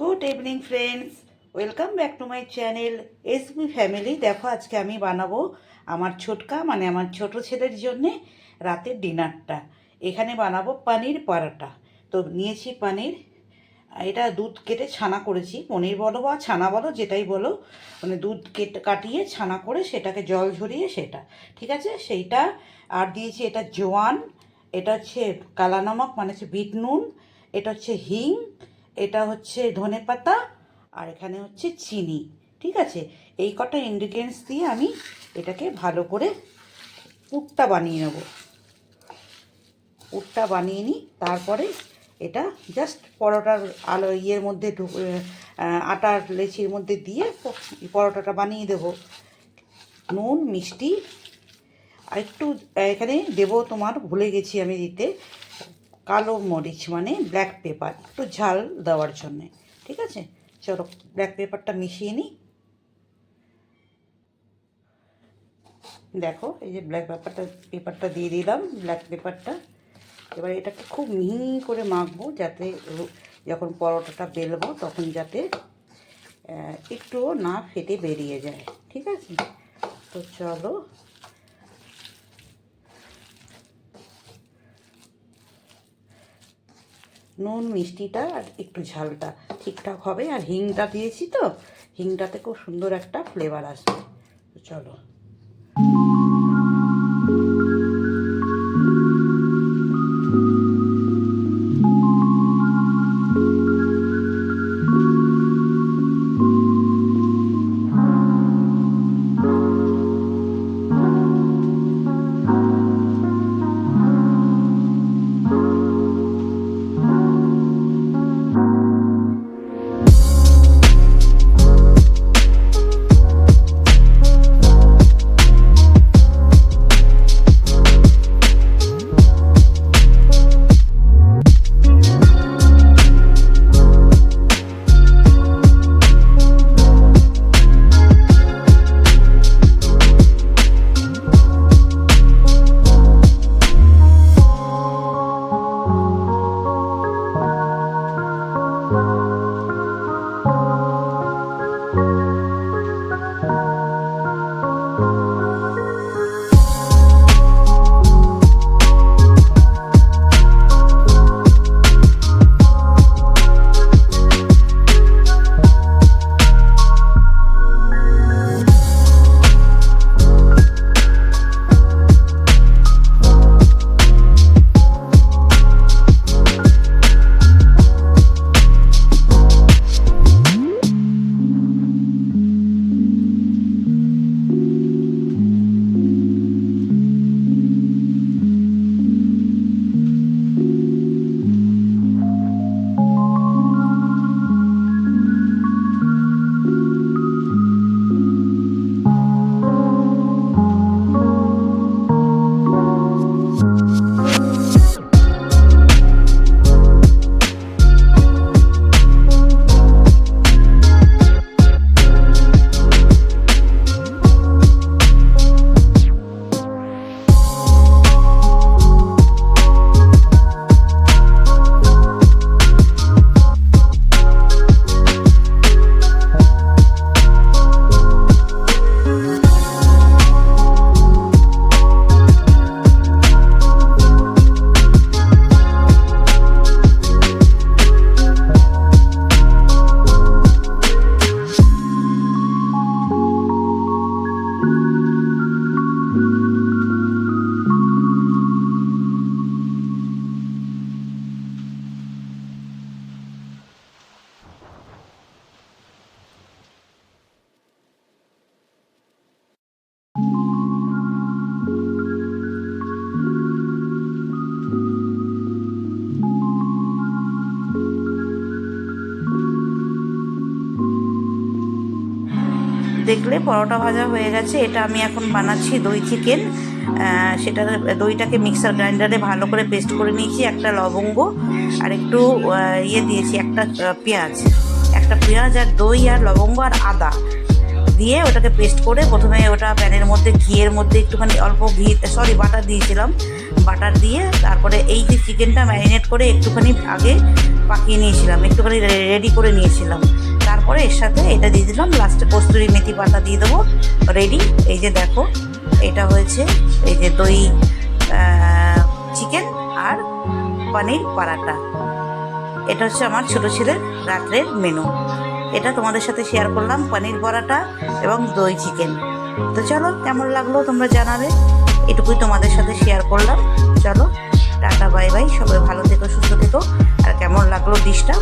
Good evening friends, welcome back to my channel SB family. দেখো আজকে আমি বানাবো আমার ছোটকা মানে আমার ছোট ছেলের জন্যে রাতের ডিনারটা। এখানে বানাবো পনির পরোটা। তো নিয়েছি পনির, এটা দুধ কেটে ছানা করেছি, পনির বলো বা ছানা বলো যেটাই বলো, মানে দুধ কাটিয়ে ছানা করে সেটাকে জল ঝরিয়ে সেটা ঠিক আছে সেইটা। আর দিয়েছি এটা জোয়ান, এটা হচ্ছে কালা নমক মানে হচ্ছে বিট নুন, এটা হচ্ছে হিং, এটা হচ্ছে ধনেপাতা, আর এখানে হচ্ছে চিনি। ঠিক আছে, এই কটা ইনগ্রিডিয়েন্টস দিয়ে আমি এটাকে ভালো করে পুরটা বানিয়ে নেব। পুরটা বানিয়ে নিই, তারপরে এটা জাস্ট পরোটার ইয়ের মধ্যে আটার লেচির মধ্যে দিয়ে পরোটাটা বানিয়ে দেব। নুন মিষ্টি আর একটু এখানে দেবো, তোমার ভুলে গেছি আমি দিতে, কালো মরিচ মানে ব্ল্যাক পেপার, একটু ঝাল দেওয়ার জন্যে। ঠিক আছে, চলো ব্ল্যাক পেপারটা মিশিয়ে নিই। দেখো এই যে ব্ল্যাক পেপারটা দিয়ে দিলাম, ব্ল্যাক পেপারটা। এবার এটাকে খুব মিহি করে মাখবো, যাতে যখন পরোটাটা বেলবো তখন যাতে একটুও না ফেটে বেরিয়ে যায়। ঠিক আছে, তো চলো নুন মিষ্টিটা আর একটু ঝালটা ঠিকঠাক হবে, আর হিংটা দিয়েছি তো হিংটাতে খুব সুন্দর একটা ফ্লেভার আসবে। তো চলো দেখলে পরোটা ভাজা হয়ে গেছে। এটা আমি এখন বানাচ্ছি দই চিকেন। সেটা দইটাকে মিক্সার গ্রাইন্ডারে ভালো করে পেস্ট করে নিয়েছি, একটা লবঙ্গ আর একটু দিয়েছি, একটা পেঁয়াজ আর দই আর লবঙ্গ আর আদা দিয়ে ওটাকে পেস্ট করে প্রথমে ওটা প্যানের মধ্যে ঘিয়ের মধ্যে একটুখানি অল্প বাটার দিয়েছিলাম। বাটার দিয়ে তারপরে এই যে চিকেনটা ম্যারিনেট করে একটুখানি আগে পাকিয়ে নিয়েছিলাম, একটুখানি রেডি করে নিয়েছিলাম। তারপরে এর সাথে এটা দিয়ে দিলাম, লাস্টে কস্তুরি মেথি পাতা দিয়ে দেবো। রেডি। এই যে দেখো, এটা হয়েছে এই যে দই চিকেন আর পনির পরাটা। এটা হচ্ছে আমার ছোটো ছেলের রাত্রের মেনু। এটা তোমাদের সাথে শেয়ার করলাম, পনির পরাটা এবং দই চিকেন। তো চলো, কেমন লাগলো তোমরা জানাবে, এটুকুই তোমাদের সাথে শেয়ার করলাম। চলো, টাটা বাই বাই, সবাই ভালো থেকো, সুস্থ থেকো। আর কেমন লাগলো ডিশটা